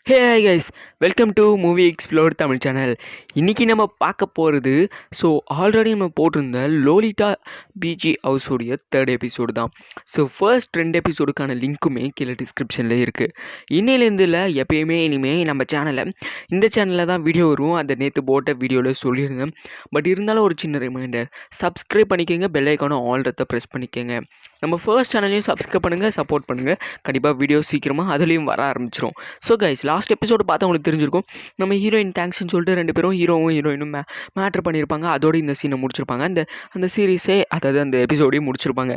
Hey guys, welcome to movie explore Tamil channel. இன்றைக்கி நம்ம பார்க்க போகிறது ஆல்ரெடி நம்ம போட்டிருந்த லோலிட்டா பிஜி ஹவுஸோடைய தேர்ட் எபிசோடு தான். ஃபர்ஸ்ட் 2 எபிசோடுக்கான லிங்க்குமே கீழே டிஸ்கிரிப்ஷனில் இருக்குது. இன்னிலேருந்து இல்லை, எப்பயுமே இனிமேல் நம்ம இந்த சேனலில் தான் வீடியோ வரும். அந்த நேற்று போட்ட வீடியோவில் சொல்லியிருந்தேன். பட் இருந்தாலும் ஒரு சின்ன ரிமைண்டர், சப்ஸ்கிரைப் பண்ணிக்கோங்க, பெல் ஐக்கானும் ஆல்ரெடி ப்ரெஸ் பண்ணிக்கோங்க. நம்ம ஃபர்ஸ்ட் சேனலையும் சப்ஸ்கிரைப் பண்ணுங்கள், சப்போர்ட் பண்ணுங்கள். கண்டிப்பாக வீடியோ சீக்கிரமாக அதுலேயும் வர ஆரம்பிச்சிடும். கைஸ், லாஸ்ட் எபிசோடு பார்த்தா உங்களுக்கு தெரிஞ்சிருக்கும். நம்ம ஹீரோயின் தேங்க்ஸ்ன்னு சொல்லிட்டு 2 பேரும் ஹீரோயினும் மேட்ரு பண்ணியிருப்பாங்க. அதோடு இந்த சீனை முடிச்சிருப்பாங்க. அந்த சீரீஸே, அதாவது அந்த எபிசோடையும் முடிச்சிருப்பாங்க.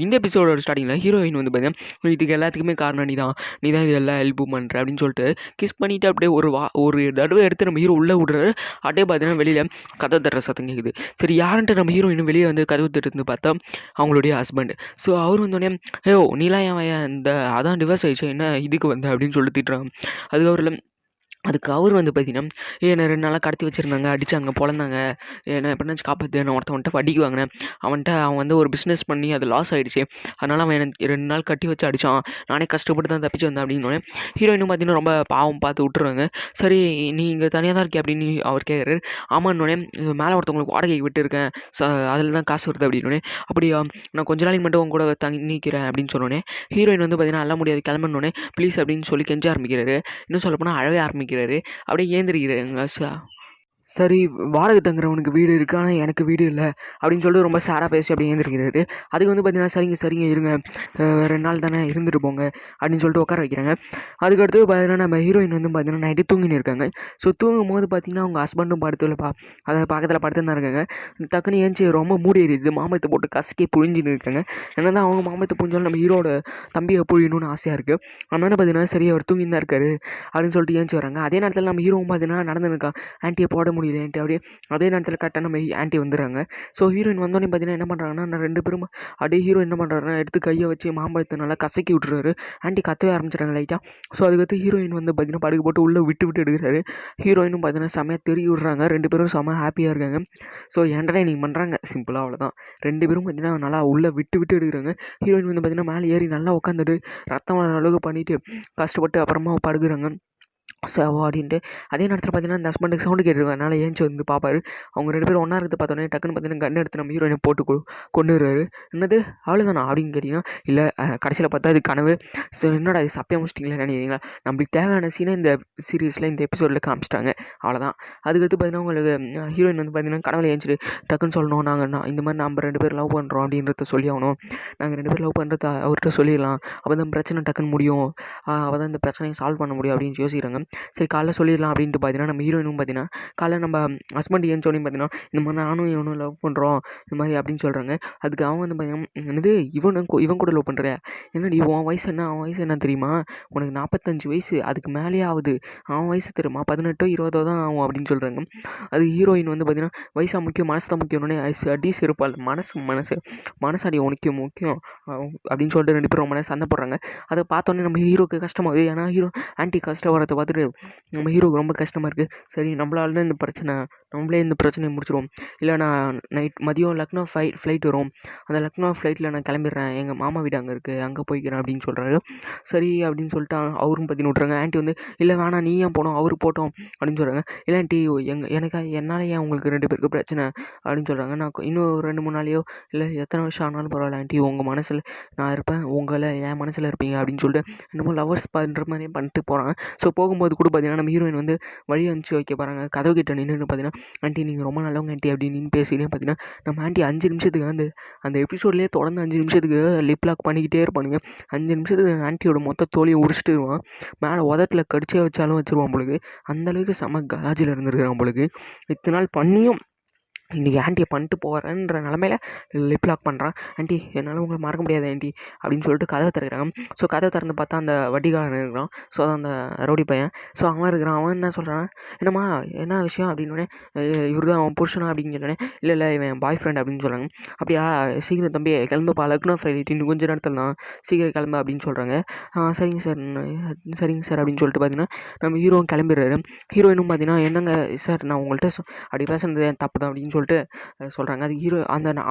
இந்த எபிசோடோட ஸ்டார்டிங்கில் ஹீரோயின் வந்து பார்த்தீங்கன்னா, இதுக்கு எல்லாத்துக்குமே காரணம் நீ தான் இது எல்லாம் ஹெல்ப் பண்ணுற அப்படின்னு சொல்லிட்டு கிஸ் பண்ணிவிட்டு அப்படியே ஒரு தடவை எடுத்து நம்ம ஹீரோ உள்ளே விடுறாரு. அப்படியே பார்த்தீங்கன்னா வெளியில் கதை தட்டுற சத்தம் கேட்குது. சரி, யாருன்ட்டு நம்ம ஹீரோயின் வெளியே வந்து கதவு தட்டு பார்த்தா அவங்களுடைய ஹஸ்பண்ட். அவர் வந்தோடனே, நீலாம் ஏன் இந்த அதான் டிவர்ஸ் ஆயிடுச்சு, என்ன இதுக்கு வந்த அப்படின்னு சொல்லி திட்டுறாங்க. அதுக்கு அவர் வந்து பார்த்தீங்கன்னா, என்னை 2 நாளாக கடத்தி வச்சுருந்தாங்க, அடித்தாங்க, பொழந்தாங்க, என்னை எப்படினாச்சும் காப்பாற்று, நான் ஒருத்தவன்ட்ட வட்டிக்கு வாங்கினேன், அவன் வந்து ஒரு பிஸ்னஸ் பண்ணி அது லாஸ் ஆகிடுச்சு, அதனால் அவன் எனக்கு 2 நாள் கட்டி வச்சு அடித்தான், நானே கஷ்டப்பட்டு தான் தப்பிச்சு வந்தேன் அப்படின்னோடனே ஹீரோயினும் பார்த்தீங்கன்னா ரொம்ப பாவம் பார்த்து விட்டுருவாங்க. சரி, நீ இங்கே தனியாக தான் இருக்கே அப்படின்னு அவர் கேட்குறாரு. ஆமான்னொடனே, மேலே ஒருத்தவங்களுக்கு வாடகைக்கு விட்டுருக்கேன், அதில் தான் காசு வருது அப்படின்னோடனே, அப்படியா, நான் கொஞ்ச நாளைக்கு மட்டும் உங்க கூட தங்கிக்கிறேன் அப்படின்னு சொன்னோடனே ஹீரோயின் வந்து பார்த்தீங்கன்னா, எல்லாம் முடியாது கிளம்புனோடனே ப்ளீஸ் அப்படின்னு சொல்லி கெஞ்ச ஆரம்பிக்கிறாரு. இன்னும் சொல்லப்போனால் அழவே ஆரம்பிக்கிறாரு. அப்படியே ஏந்திரிக்கிறாங்க. சரி, வாடகை தங்குறவனுக்கு வீடு இருக்குது, ஆனால் எனக்கு வீடு இல்லை அப்படின்னு சொல்லிட்டு ரொம்ப சேடாக பேசி அப்படியே ஏந்திருக்கிறாரு. அதுக்கு வந்து பார்த்தீங்கன்னா, சரிங்க இருங்க, 2 நாள் தானே இருந்துட்டு போங்க அப்படின்னு சொல்லிட்டு உட்கார வைக்கிறாங்க. அதுக்கடுத்து பார்த்தீங்கன்னா, நம்ம ஹீரோயின் வந்து பார்த்தீங்கன்னா நைட்டு தூங்கின்னு இருக்காங்க. தூங்கும் போது பார்த்தீங்கன்னா அவங்க ஹஸ்பண்டும் அதை பக்கத்தில் படுத்துன்னு இருக்காங்க. டக்குன்னு ஏஞ்சி ரொம்ப மூடி எறியுது, மாமத்தை போட்டு கசக்கி புழிஞ்சின்னு இருக்காங்க. என்ன தான் அவங்க மாமத்தை புழிஞ்சாலும் நம்ம ஹீரோட தம்பியை புழியணும்னு ஆசையாக இருக்குது. அதனால பார்த்தீங்கன்னா, சரி அவர் தூங்கின்னு தான் இருக்காரு அப்படின்னு சொல்லிட்டு ஏஞ்சி வராங்க. அதே நேரத்தில் நம்ம ஹீரோவும் பார்த்தீங்கன்னா நடந்துன்னு இருக்கான். ஆன்ட்டியை போட முடியலன்ட்டு அப்படியே அதே நேரத்தில் கரெக்டாக நம்ம ஆன்ட்டி வந்துடுறாங்க. ஹீரோயின் வந்தோடனே பார்த்தீங்கன்னா என்ன பண்ணுறாங்கன்னா, நான் 2 பேரும் அப்படியே ஹீரோ என்ன பண்ணுறாருன்னா, எடுத்து கையை வச்சு மாம்பழத்தை நல்லா கசக்கி விட்டுறாரு. ஆன்ட்டி கத்தவே ஆரம்பிச்சிட்டாங்க லைட்டாக. அதுக்கடுத்து ஹீரோயின் வந்து பார்த்தீங்கன்னா படுக்க போட்டு உள்ளே விட்டு எடுக்கிறாரு. ஹீரோயினும் பார்த்தீங்கன்னா செம்மையாக தெரிய விடுறாங்க. 2 பேரும் செம்ம ஹாப்பியாக இருக்காங்க. என்டர்டைனிங் பண்ணுறாங்க, சிம்பிளாக அவ்வளோதான். 2 பேரும் பார்த்தீங்கன்னா நல்லா உள்ளே விட்டு எடுக்கிறாங்க. ஹீரோயின் வந்து பார்த்தீங்கன்னா மேலே ஏறி நல்லா உட்காந்துட்டு ரத்தம் வர அளவுக்கு பண்ணிவிட்டு கஷ்டப்பட்டு அப்புறமா படுக்கிறாங்க. அப்படின்ட்டு அதே நேரத்தில் பார்த்தீங்கன்னா அந்த ஹஸ்பண்டுக்கு சவுண்டு கேட்டுருக்காங்க. அதனால் ஏஞ்சி வந்து பார்ப்பாரு. அவங்க 2 பேரும் ஒன்றா இருக்கிறது பார்த்தோன்னே டக்குன்னு பார்த்தீங்கன்னா கன் எடுத்து நம்ம ஹீரோயினை போட்டு கொண்டுறாரு. என்னது அவ்வளோதானா அப்படின்னு கேட்டிங்கன்னா, இல்லை கடைசியில் பார்த்தா அது கனவு. என்னடா இது சப்பையாக முடிச்சிட்டிங்களே நினைக்கிறீங்களா? நம்மளுக்கு தேவையான சீனை இந்த சீரீஸில் இந்த எபிசோடில் காமிச்சிட்டாங்க, அவ்வளோதான். அதுக்கடுத்து பார்த்தீங்கன்னா உங்களுக்கு ஹீரோயின் வந்து பார்த்தீங்கன்னா கனவில் ஏஞ்சிட்டு டக்குன்னு சொல்லணும், நான் இந்த மாதிரி நம்ம 2 பேரும் லவ் பண்ணுறோம் அப்படின்றத சொல்லி ஆகணும். நாங்கள் 2 பேரும் லவ் பண்ணுறத அவர்கிட்ட சொல்லிடலாம், அப்போ தான் பிரச்சனை டக்குன்னு முடியும், அப்போ தான் இந்த பிரச்சனையை சால்வ் பண்ண முடியும் அப்படின்னு யோசிக்கிறாங்க. சரி, காலைல சொல்லிடலாம் அப்படின்ட்டு பார்த்தீங்கன்னா நம்ம ஹீரோயினும் பார்த்தீங்கன்னா காலைல நம்ம ஹஸ்பண்ட் ஏஞ்சோடனே பார்த்தீங்கன்னா இந்த மாதிரி நானும் இவனும் லவ் பண்ணுறோம் இந்த மாதிரி அப்படின்னு சொல்கிறாங்க. அதுக்கு அவங்க வந்து பார்த்தீங்கன்னா, என்னது இவன் கூட லவ் பண்ணுறியா, என்னடி உன் வயசு என்ன, அவன் வயசு என்ன தெரியுமா, உனக்கு 45 வயசு, அதுக்கு மேலேயே ஆகுது, அவன் வயசு தெரியுமா 18 20 தான் ஆகும் அப்படின்னு சொல்கிறாங்க. அது ஹீரோயின் வந்து பார்த்தீங்கன்னா வயசாக முக்கியம், மனசு தான் முக்கியம்னே அடி இருப்பாள், மனசாடி உனக்கு முக்கியம் அப்படின்னு சொல்லிட்டு 2 பேரும் ரொம்ப நேரம் சண்டை போடுறாங்க. அதை பார்த்தோன்னே நம்ம ஹீரோக்கு கஷ்டமாகுது. ஏன்னா ஹீரோ ஆன்ட்டி கஷ்டப்படுறத பார்த்துட்டு நம்ம ஹீரோக்கு ரொம்ப கஷ்டமாக இருக்குது. சரி, நம்மளால நம்மளே இந்த பிரச்சனையை முடிச்சிடுவோம், இல்லை நான் மதியம் லக்னோ ஃப்ளைட் வரும், அந்த லக்னோ ஃப்ளைட்டில் நான் கிளம்பிடுறேன், எங்கள் மாமா வீடு அங்கே இருக்குது, அங்கே போய்க்கிறேன் அப்படின்னு சொல்கிறாரு. சரி அப்படின்னு சொல்லிட்டு அவரும் பற்றி விட்றாங்க. ஆன்ட்டி வந்து இல்லை வேணாம், நீ ஏன் போனோம், அவர் போட்டோம் அப்படின்னு சொல்கிறாங்க. இல்லை ஆன்ட்டி, என்னால் ஏன் உங்களுக்கு 2 பேருக்கு பிரச்சனை அப்படின்னு சொல்கிறாங்க. நான் இன்னும் 2-3 நாளையோ இல்லை எத்தனை வருஷம் ஆனாலும் பரவாயில்ல ஆன்ட்டி, உங்கள் மனசில் நான் இருப்பேன், உங்களை என் மனசில் இருப்பீங்க அப்படின்னு சொல்லிட்டு என்னமோ லவர்ஸ் பண்ணுற மாதிரியே பண்ணிட்டு போகிறாங்க. போகும்போது கூட பார்த்தீங்கன்னா நம்ம ஹீரோயின் வந்து வழி அனுப்பிச்சு வைக்க போகிறாங்க. கதவு கிட்ட நின்று பார்த்தீங்கன்னா, ஆன்ட்டி நீங்கள் ரொம்ப நல்லவங்க ஆன்ட்டி அப்படின்னு பேசினே பார்த்தீங்கன்னா நம்ம ஆன்ட்டி 5 நிமிஷத்துக்கு அந்த எபிசோட்லேயே தொடர்ந்து 5 நிமிஷத்துக்கு லிப் லாக் பண்ணிக்கிட்டே இருப்பானுங்க. 5 நிமிஷத்துக்கு ஆன்ட்டியோட மொத்த தோலையும் உரிச்சிட்டு வருவான். மேலே உதட்டில் கடிச்சே வச்சுருவான் பொழுது. அந்தளவுக்கு செம காஜில் இருந்துருக்கான் பொழுது. இத்தனை நாள் பண்ணியும் இன்றைக்கி ஆன்ட்டியை பண்ணிட்டு போகிறேன்ற நிலமையில லிப் லாக் பண்ணுறான். ஆன்ட்டி என்னால் உங்களை மறக்க முடியாது ஆன்ட்டி அப்படின்னு சொல்லிட்டு கதவை திறக்கிறாங்க. கதவை திறந்து பார்த்தா அந்த வட்டிக்காரன் இருக்கிறான். அந்த ரவுடி பையன். அவன் இருக்கிறான். அவன் என்ன சொல்கிறான், என்னம்மா என்ன விஷயம் அப்படின்னோடனே, இவர் தான் அவன் புருஷனா அப்படின்னு சொன்னோடனே, இல்லை இவன் பாய் ஃப்ரெண்ட் அப்படின்னு சொல்கிறாங்க. அப்படியா, சீக்கிரம் தம்பி கிளம்புப்பா, லக்னோ ஃப்ளைட் இன்னும் கொஞ்சம் நேரத்தில் தான், சீக்கிரம் கிளம்பு அப்படின்னு சொல்கிறாங்க. சரிங்க சார் அப்படின்னு சொல்லிட்டு பார்த்தீங்கன்னா நம்ம ஹீரோவும் கிளம்பிடுறாரு. ஹீரோயினும் பார்த்தீங்கன்னா, என்னங்க சார் நான் உங்கள்கிட்ட அப்படி பேசுனது தப்பு தான் அப்படின்னு சொல்லிட்டு சொல்கிறாங்க. அது ஹீரோ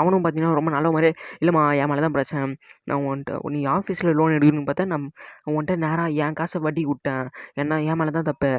அவனும் பார்த்தீங்கன்னா ரொம்ப நல்ல மாதிரியே, இல்லைம்மா என் மேலே தான் பிரச்சனை, நான் நீ ஆஃபீஸில் லோன் எடுக்கணும்னு பார்த்தா நான் உன்கிட்ட நேராக என் காசை வட்டிக்கு விட்டேன், என் மேலே தான் தப்பு,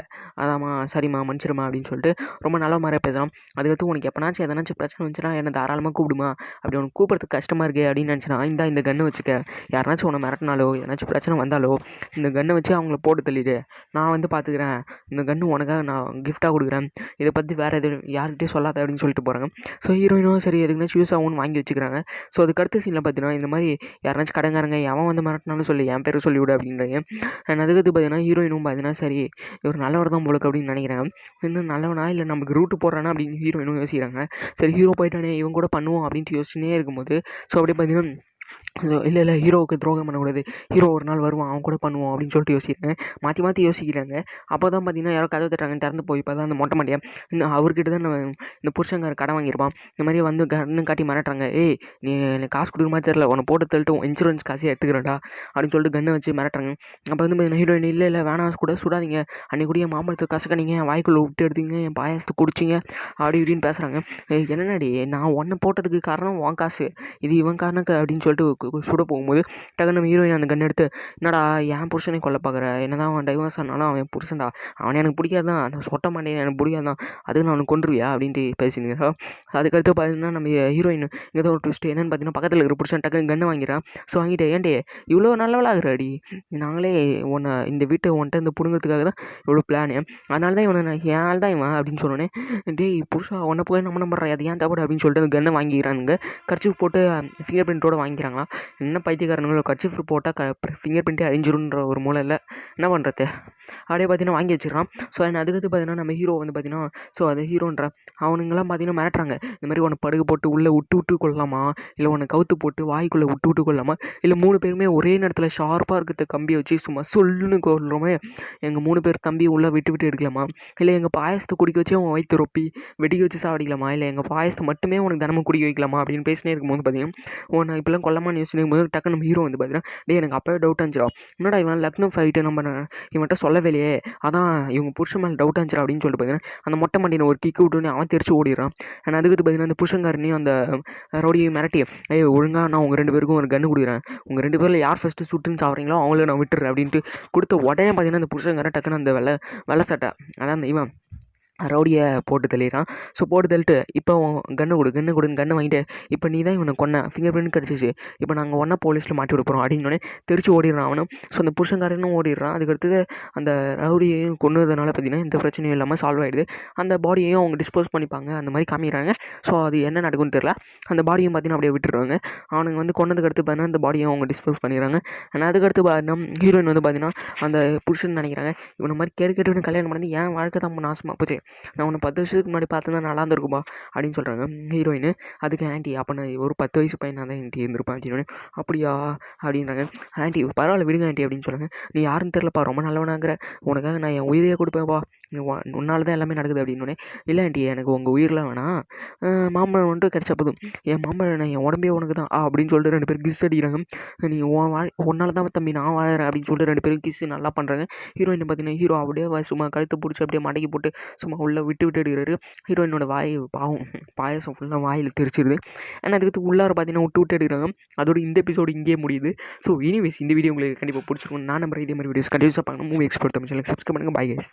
அதாம்மா சரிம்மா மன்னிச்சிருமா அப்படின்னு சொல்லிட்டு ரொம்ப நல்ல மாதிரியே பேசலாம். அதுக்கடுத்து உனக்கு எப்போனாச்சும் எதனாச்சும் பிரச்சனை வந்துச்சுன்னா என்னை தாராளமாக கூப்பிடுமா, அப்படி உனக்கு கூப்பிட்றதுக்கு கஷ்டமாக இருக்கே அப்படின்னு நினச்சினா இந்த கன்னை வச்சுக்க, யாருனாச்சும் உன்னை மிரட்டினாலோ ஏதாச்சும் பிரச்சனை வந்தாலோ இந்த கன்னை வச்சு அவங்கள போட்டு தள்ளிடு, நான் வந்து பார்த்துக்கிறேன், இந்த கன்று உனக்காக நான் கிஃப்டாக கொடுக்குறேன், இதை பற்றி வேறு எதுவும் யார்கிட்டையும் சொல்லாத அப்படின்னு சொல்லிட்டு போகிறாங்க. ஸோ ஹீரோயினும் சரி எதுக்குனாச்சும் யூஸ் ஆகும்னு வாங்கி வச்சுக்கிறாங்க. ஸோ அதுக்கு அடுத்த சீனில் பார்த்தீங்கன்னா இந்த மாதிரி யாருனாச்சும் கடங்காரங்க எவன் வந்து மிரட்டினாலும் சொல்லி என் பேரை சொல்லிவிடு அப்படின்றாங்க. அண்ட் அதுக்கடுத்து பார்த்தீங்கன்னா ஹீரோயினும் பார்த்தீங்கன்னா சரி இவர் நல்லவர் தான் போலுக்கு அப்படின்னு நினைக்கிறாங்க. இன்னும் நல்லவனா இல்லை நமக்கு ரூட்டு போடுறானா அப்படின்னு ஹீரோயினும் யோசிக்கிறாங்க. சரி ஹீரோ போயிட்டானே இவன் கூட பண்ணுவோம் அப்படின்ட்டு யோசிச்சுனே இருக்கும்போது ஸோ அப்படியே பார்த்தீங்கன்னா ஸோ இல்லை ஹீரோவுக்கு துரோகம் பண்ணக்கூடாது, ஹீரோ ஒரு நாள் வருவான் அவன் கூட பண்ணுவோம் அப்படின்னு சொல்லிட்டு யோசிக்கிறேன். மாற்றி யோசிக்கிறாங்க. அப்போ தான் பார்த்தீங்கன்னா யாரோ கதவு தட்டுறாங்கன்னு திறந்து போய் பார்த்தா அந்த மொட்டை மாட்டியா அவர்கிட்ட தான் இந்த புருஷங்கார கடை வாங்கியிருப்பான். இந்த மாதிரி வந்து கண்ணு காட்டி மிரட்டுறாங்க. ஏய் நீ எனக்கு காசு கொடுக்குற மாதிரி தெரியல, உன்னை போட்டு தள்ளிட்டு இன்சூரன்ஸ் காசே எடுத்துக்கிறேன்டா அப்படின்னு சொல்லிட்டு கண்ணை வச்சு மிரட்டுறாங்க. அப்போ வந்து பார்த்தீங்கன்னா ஹீரோயின் இல்லை வேணாம் கூட சுடாதீங்க, அன்றைக்கு கூட என் மாம்பழத்துக்கு கசக்கணிங்க, என் வாய்க்குள்ளே விட்டு எடுத்தீங்க, என் பாயாசத்தை குடிச்சிங்க அப்படி இப்படின்னு பேசுகிறாங்க. என்னடி நான் ஒன்றை போட்டதுக்கு காரணம் உன் காசு, இது இவன் காரணக்கு அப்படின்னு சொல்லிட்டு சுட போகும்போது டக்குன்னு நம்ம ஹீரோயின் அந்த கன் எடுத்து என்னடா என் புருஷனை கொல்ல பார்க்குற, என்னதான் அவன் டைவர்ஸ் ஆனாலும் அவன் புருஷன்டா, அவனை எனக்கு பிடிக்காதான், அந்த சொட்ட மாட்டேன் எனக்கு பிடிக்காதான், அதுக்கு நான் அவனுக்கு கொண்டுருவியா அப்படின்ட்டு பேசினுக்கிறோம். அதுக்கடுத்து பார்த்தீங்கன்னா நம்ம ஹீரோயின் இங்கே ஒரு ட்விஸ்ட் என்னென்னு பார்த்தீங்கன்னா பக்கத்தில் இருக்கிற புருஷன் டக்குன்னு கன்று வாங்கிறான். ஸோ வாங்கிட்டு ஏன்டே இவ்வளோ நல்லவளாகிறாடி, நாங்களே உன்னை இந்த வீட்டை உன்ட்ட இந்த பிடுங்கிறதுக்காக தான் இவ்வளோ பிளானு, அதனால தான் இவனை என் ஆள் தான் இவன் அப்படின்னு சொன்னோன்னே டேய் புருஷா உன்னை போய் நம்ம நம்புறேன் அது ஏன் தப்பு அப்படின்னு சொல்லிட்டு அந்த கன்னை வாங்கிக்கிறானுங்க. கர்ச்சீஃப் போட்டு ஃபிங்கர் பிரிண்ட்டோட வாங்கிக்கிறாங்களா. என்ன பைத்தியக்காரங்களும் கர்ச்சீஃப் போட்டால் ஃபிங்கர் பிரிண்ட்டே அழிஞ்சிருன்ற ஒரு மூலை இல்லை, என்ன பண்ணுறது அப்படியே பார்த்தீங்கன்னா வாங்கி வச்சிடறான். ஸோ அதுக்கடுத்து பார்த்தீங்கன்னா நம்ம ஹீரோ வந்து பார்த்தீங்கன்னா ஸோ அது ஹீரோன்ற அவனுங்கெல்லாம் பார்த்தீங்கன்னா மிரட்டுறாங்க. இந்த மாதிரி உன்னை படுகு போட்டு உள்ளே விட்டு கொள்ளலாமா, இல்லை உன்னை கவுத்து போட்டு வாய்க்குள்ளே விட்டு கொள்ளலாமா, இல்லை 3 பேருமே ஒரே நேரத்தில் ஷார்ப்பாக இருக்கிற கம்பியை வச்சு சும்மா சொல்லுன்னு கொள்கிறோமே, எங்கள் 3 பேர் தம்பி உள்ளே விட்டு எடுக்கலாமா, இல்லை எங்கள் பாயசத்தை குடிக்க வச்சு அவன் வயிற்று ரொப்பி வெடிக்க வச்சு சாவடிக்கலாமா, இல்லை எங்கள் பாயசத்தை மட்டுமே உனக்கு தினமும் குடிக்க வைக்கலாமா அப்படின்னு பேசினே இருக்கும்போது பார்த்தீங்கன்னா உன்னை இப்போலாம் கொல்லமான்னு யோசிச்சு போது டக்குன்னு நம்ம ஹீரோ வந்து பார்த்தீங்கன்னா டே எனக்கு அப்போவே டவுட் இருந்துச்சிடா, என்னடா இவன் லக்னோ ஃபைட்டு நம்ம இவன்கிட்ட சொல்லவே இல்லையே, அதான் இவங்க புருஷன் மேலே டவுட் இருந்துச்சிடா அப்படின்னு சொல்லிட்டு பார்த்தீங்கன்னா அந்த மொட்டை மண்டியை ஒரு கிக்கு விட்டுன்னு அவன் தெரிச்சு ஓடிடுறான். ஆனால் அதுக்கு பார்த்தீங்கன்னா அந்த புருஷங்காரனையும் அந்த ரவுடியை மிரட்டி ஒழுங்காக நான் உங்கள் 2 பேருக்கும் ஒரு கன்று கொடுக்குறேன், உங்கள் 2 பேரில் யார் ஃபஸ்ட்டு சுட்டுன்னு சாப்பிட்றீங்களோ அவங்கள நான் விட்டுறேன் அப்படின்ட்டு கொடுத்த உடனே பார்த்தீங்கன்னா அந்த புருஷங்காரன் டக்குன்னு அந்த வெள்ளை சட்டை அதான் அந்த இவன் ரவுடியை போட்டு தள்ளிடுறான். ஸோ போட்டு தள்ளிட்டு இப்போ கன்று கொடுன்னு கன்று வாங்கிட்டு இப்போ நீ தான் இவனை கொன்ன ஃபிங்கர் பிரிண்ட் கிடச்சிச்சு, இப்போ நாங்கள் ஒன்றா போலீஸில் மாட்டி விட போகிறோம் அப்படின்னோடனே தெரிச்சு ஓடிடுறான் அவனும். ஸோ அந்த புருஷங்காரனும் ஓடிடுறான். அதுக்கடுத்து அந்த ரவுடியையும் கொன்னதுனால பார்த்திங்கன்னா எந்த பிரச்சனையும் இல்லாமல் சால்வ் ஆகிடுது. அந்த பாடியையும் அவங்க டிஸ்போஸ் பண்ணிப்பாங்க அந்த மாதிரி காமிக்கிறாங்க. ஸோ அது என்ன நடக்கும்னு தெரில. அந்த பாடியும் பார்த்திங்கன்னா அப்படியே விட்டுருவாங்க. அவனுங்க வந்து கொன்னதுக்கு அடுத்து பார்த்தீங்கன்னா அந்த பாடியும் அவங்க டிஸ்போஸ் பண்ணிடுறாங்க. ஆனால் அதுக்கடுத்து ஹீரோயின் வந்து பார்த்திங்கன்னா அந்த புருஷன் நினைக்கிறாங்க இவனை மாதிரி கேட்டு கல்யாணம் பண்ணி என் வாழ்க்கை தான் நாசமாக போச்சு, நான் உன்னை 10 வருஷத்துக்கு முன்னாடி பார்த்துருந்தா நல்லா இருந்திருக்கும்பா அப்படின்னு சொல்கிறாங்க ஹீரோயின். அதுக்கு ஆண்டி அப்போ நான் ஒரு 10 வயசு பையனாக தான் ஆண்டி இருந்திருப்பேன் அப்படின்னு. அப்படியா அப்படின்றாங்க. ஆண்டி பரவாயில்ல விடுங்க ஆண்டி அப்படின்னு சொல்கிறாங்க. நீ யாருன்னு தெரிலப்பா, ரொம்ப நல்லவனாங்கிற, உனக்காக நான் என் உயிரையே கொடுப்பேன்ப்பா, உன்னால் தான் எல்லாமே நடக்குது அப்படின்னோடனே இல்லை ஆண்டி எனக்கு உங்கள் உயிரெலாம் வேணாம், மாம்பழம் வந்துட்டு கிடச்ச போதும், என் மாம்பழம் நான் என் உடம்பே உனக்கு தான் அப்படின்னு சொல்லிட்டு 2 பேரும் கிஸ் அடிக்கிறாங்க. நீ உன்னால் தான் தம்பி நான் வாழறேன் அப்படின்னு சொல்லிட்டு 2 பேரும் கிஸ் நல்லா பண்ணுறாங்க. ஹீரோயின் பார்த்தீங்கன்னா ஹீரோ அப்படியே சும்மா கழுத்து பிடிச்சி அப்படியே மடக்கி போட்டு சும்மா உள்ளே விட்டு எடுக்கிறாரு. ஹீரோயினோட வாய் பாவம் பாயசம் ஃபுல்லாக வாயில் தெரிச்சிருது. ஆனால் அதுக்கு உள்ளார பார்த்தீங்கன்னா விட்டு எடுக்கிறாங்க. அதோட இந்த எபிசோடு இங்கேயே முடியுது. ஸோ எனிவேஸ் இந்த வீடியோ உங்களுக்கு கண்டிப்பாக பிடிச்சிருக்கும் நான் நம்புறேன். இதே மாதிரி வீடியோஸ் கண்டிப்பாக பார்க்கணும். மூவி எக்ஸ்பர்ட் தமிழ் சேனலுக்கு சப்ஸ்கிரைப் பண்ணுங்கள். Bye guys.